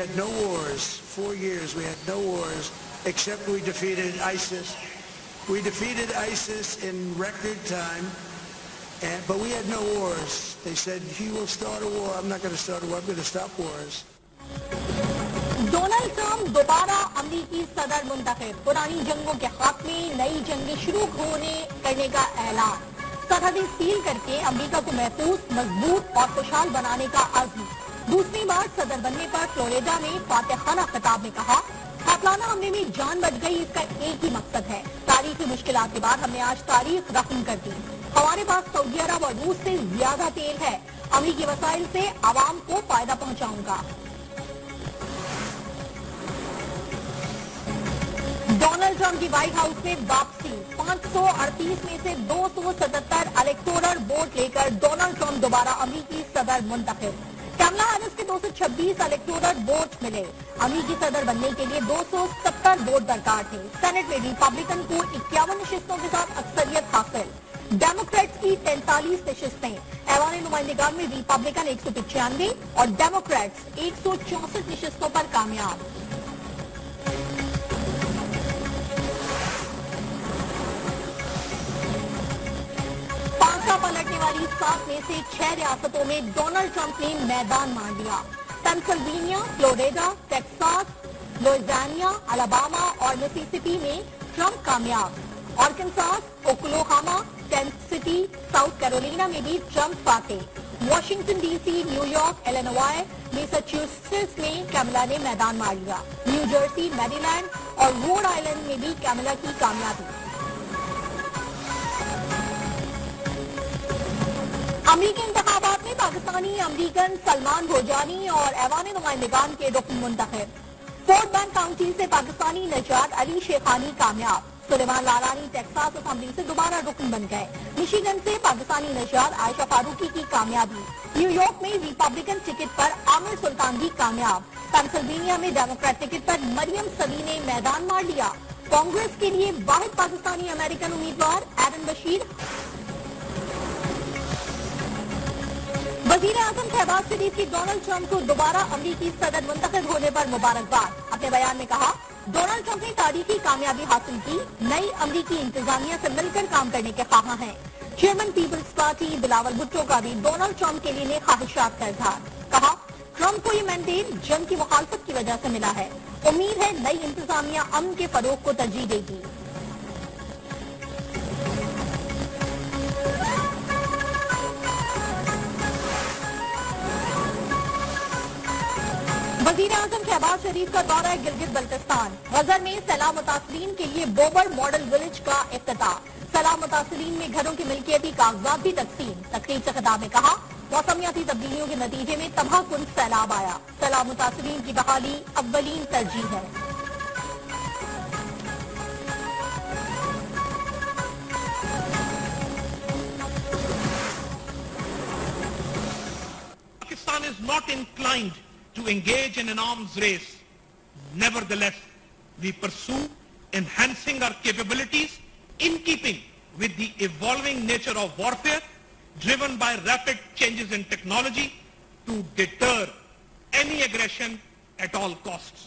had no wars. 4 years we had no wars, except we defeated ISIS. We defeated ISIS in record time, but we had no wars. They said, he will start a war. I'm not going to start a war. I'm going to stop wars. Donald Trump दोबारा अमेरिकी सदर मुंतखब, पुरानी जंगों के खात्मे, नई जंगें शुरू करने का ऐलान, सरहदें सील करके अमेरिका को महफूज, मजबूत और खुशहाल बनाने का अज़्म। दूसरी बार सदर बनने पर फ्लोरिडा में फातिहाना खिताब में कहा, कातलाना हमले में जान बच गई, इसका एक ही मकसद है। तारीखी मुश्किलात के बाद हमने आज तारीख रकम कर दी। हमारे पास सऊदी अरब और रूस से ज्यादा तेल है। अमेरिकी वसाइल से आवाम को फायदा पहुंचाऊंगा। डोनाल्ड ट्रंप की व्हाइट हाउस में वापसी, 538 में से 277 इलेक्टोरल वोट लेकर डोनाल्ड ट्रंप दोबारा अमेरिकी सदर मुंतखब। कमला हैरिस के 226 इलेक्टोरल वोट मिले। अमेरिकी सदर बनने के लिए 270 वोट दरकार थे। सेनेट में रिपब्लिकन को 51 नशिस्तों के साथ अक्सरियत हासिल। डेमोक्रेट्स की 43 नशिस्तें। ऐवान नुमाइंदगान में रिपब्लिकन 195 और डेमोक्रेट्स 164 नशिस्तों पर कामयाब। पलटने वाली 7 में से 6 रियासतों में डोनाल्ड ट्रंप ने मैदान मार दिया। Pennsylvania, Florida, Texas, Louisiana, Alabama और मिसिसिपी में ट्रंप कामयाब। Arkansas, Oklahoma, Tennessee, South Carolina में भी ट्रंप फातेह। Washington DC, New York, Illinois, Massachusetts में कैमला ने मैदान मार लिया। न्यू जर्सी, मैरीलैंड और रोड आइलैंड में भी कैमला की कामयाबी। अमेरिकी इंतखाबात में पाकिस्तानी अमरीकन सलमान भोजानी और ऐवान नुमाइंदगान के रुकन मुंतखब। फोर्ट बैंक काउंटी से पाकिस्तानी नजात अली शेखानी कामयाब। सुलेमान लालानी टेक्सास असेंबली से दोबारा रुकन बन गए। मिशिगन से पाकिस्तानी नजात आयशा फारूकी की कामयाबी। न्यूयॉर्क में रिपब्लिकन टिकट पर आमिर सुल्तान भी कामयाब। पेंसिल्वेनिया में डेमोक्रेट टिकट पर मरियम सली ने मैदान मार लिया। कांग्रेस के लिए वाहिद पाकिस्तानी अमेरिकन उम्मीदवार एडन बशीर। वज़ीर आज़म शहबाज शरीफ की डोनाल्ड ट्रंप को दोबारा अमेरिकी सदर मुंतखब होने पर मुबारकबाद। अपने बयान में कहा, डोनाल्ड ट्रंप ने तारीखी कामयाबी हासिल की, नई अमेरिकी इंतजामिया से मिलकर काम करने के ख्वाहां हैं। Chairman peoples party Bilawal Bhutto का भी डोनाल्ड ट्रंप के लिए ख्वाहिशात का इजहार। कहा, ट्रंप को ये मैंडेट जंग की मुखालफत की वजह से मिला है। उम्मीद है नई इंतजामिया अमन के फरोग को तरजीह देगी। वज़ीर आज़म शहबाज शरीफ का दौरा गिलगित बल्तिस्तान। गजर में सैलाब मुतासरीन के लिए बोबर मॉडल विलेज का इफ्तिताह। सैलाब मुतासरीन में घरों की मिल्कियती कागजात भी तकसीम। तकरीब से खिताब में कहा, मौसमियाती तब्दीलियों के नतीजे में तबाहकुन सैलाब आया। सैलाब मुतासरीन की बहाली अव्वलीन तरजीह है। Pakistan is not inclined to engage in an arms race. Nevertheless, we pursue enhancing our capabilities in keeping with the evolving nature of warfare, driven by rapid changes in technology to deter any aggression at all costs.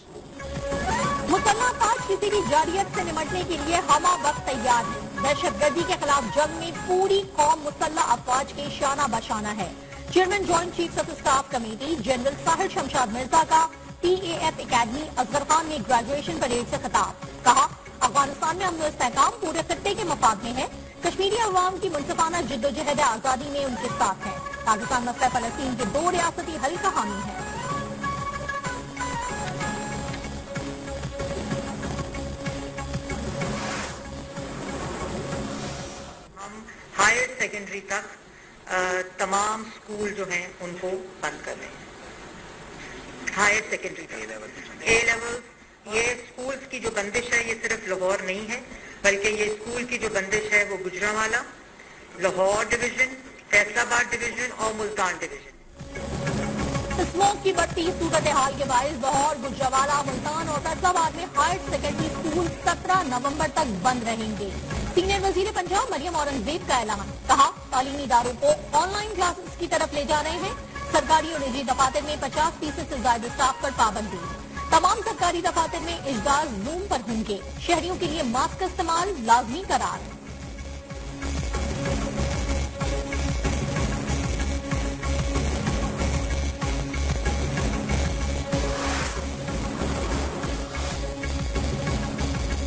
मुसल्लह अफवाज किसी भी जारियत से निमटने के लिए हमा वक्त तैयार है। दहशतगर्दी के खिलाफ जंग में पूरी कौम मुसल्लह अफवाज के शाना बशाना है। Chairman joint chiefs of staff committee general Sahir Shamshad Mirza का PAF एकेडमी असगर खान में ग्रेजुएशन परेड से खिताब। कहा, अफगानिस्तान में अमन इस्तेहकाम पूरे खित्ते के मफाद में है। कश्मीरी अवाम की मुनसिफाना जिद्दोजहद आजादी में उनके साथ है। पाकिस्तान मसला फलस्तीन के 2 रियासती हल का हामी है। हम हायर सेकेंडरी तक तमाम स्कूल जो हैं उनको बंद कर रहे हैं। हायर सेकेंडरी A लेवल, ये स्कूल्स की जो बंदिश है ये सिर्फ लाहौर नहीं है, बल्कि ये स्कूल की जो बंदिश है वो गुजरांवाला, लाहौर डिवीजन, फैसलाबाद डिवीजन और मुल्तान डिवीजन। स्मोक की बढ़ती सूरत हाल के बायस लाहौर, गुजरांवाला, मुल्तान और फैसलाबाद में हायर सेकेंडरी स्कूल 17 नवंबर तक बंद रहेंगे। सीनियर वजीर पंजाब मरियम औरंगजेब का ऐलान। कहा, तालीमी इदारों को ऑनलाइन क्लासेस की तरफ ले जा रहे हैं। سرکاری اور نجی دفاتر میں 50% سے زائد اسٹاف پر پابندی. تمام سرکاری دفاتر میں اجلاس زوم پر ہوں گے. شہریوں کے لیے ماسک کا استعمال لازمی قرار.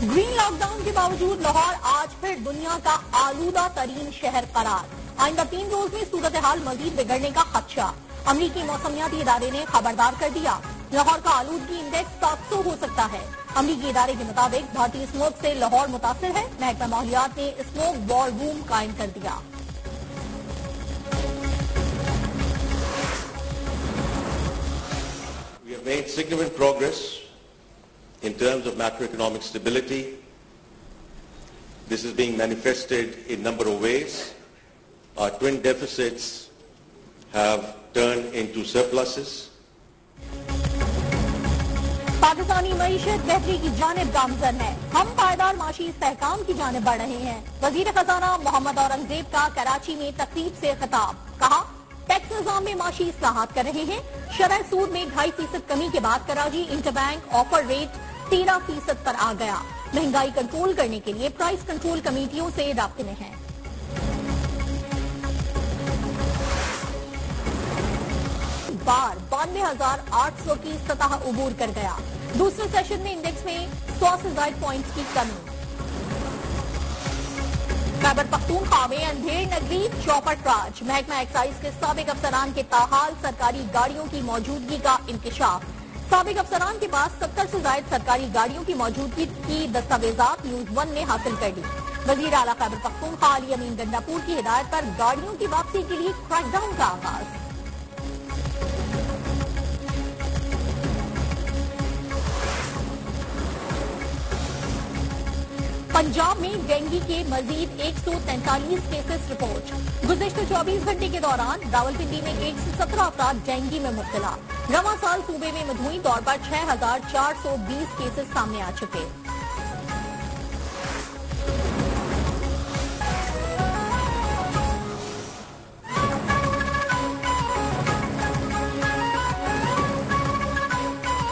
گرین لاک ڈاؤن کے باوجود لاہور آج پھر دنیا کا آلودہ ترین شہر قرار. آئندہ 3 روز میں صورتحال مزید بگڑنے کا خدشہ. امریکی موسمیاتی ادارے نے خبردار کر دیا لاہور کا آلودگی انڈیکس 700 ہو سکتا ہے. امریکی ادارے کے مطابق بھارتی اسموگ سے لاہور متاثر ہے. محکمہ ماحولیات نے اسموگ وار روم قائم کر دیا. We have made significant progress in terms of macroeconomic stability. This is being manifested in a number of ways. Our twin deficits have turned into surpluses. Pakistani معیشت بہتری کی جانب گامزن ہے. ہم پائیدار معاشی استحکام کی جانب بڑھ رہے ہیں. وزیر خزانہ محمد اورنگزیب کا کراچی میں تقریب سے خطاب. کہا ٹیکس نظام میں معاشی اصلاحات کر رہے ہیں. شرح سود میں 2.5% کمی کے بعد Karachi interbank offer rate 13% پر آ گیا. مہنگائی کنٹرول کرنے کے لیے پرائس کنٹرول کمیٹیوں سے رابطے میں ہیں. بار 92,800 کی سطح عبور کر گیا. دوسرے سیشن میں انڈیکس میں 100 سے زائد پوائنٹس کی کمی. خیبر پختونخوا میں اندھیر نگری چوپٹ راج. محکمہ ایکسائز کے سابق افسران کے تاحال سرکاری گاڑیوں کی موجودگی کا انکشاف. سابق افسران کے پاس 70 سے زائد سرکاری گاڑیوں کی موجودگی کی دستاویزات نیوز 1 نے حاصل کر لی. وزیر اعلیٰ خیبر پختونخوا علی امین گنڈاپور کی ہدایت پر گاڑیوں کی واپسی کے لیے کریک ڈاؤن کا آغاز. پنجاب میں ڈینگی کے مزید 143 کیسز رپورٹ. گزشتہ 24 گھنٹے کے دوران راولپنڈی میں 117 افراد ڈینگی میں مبتلا. رواں سال صوبے میں مجموعی طور پر 6,420 کیسز سامنے آ چکے.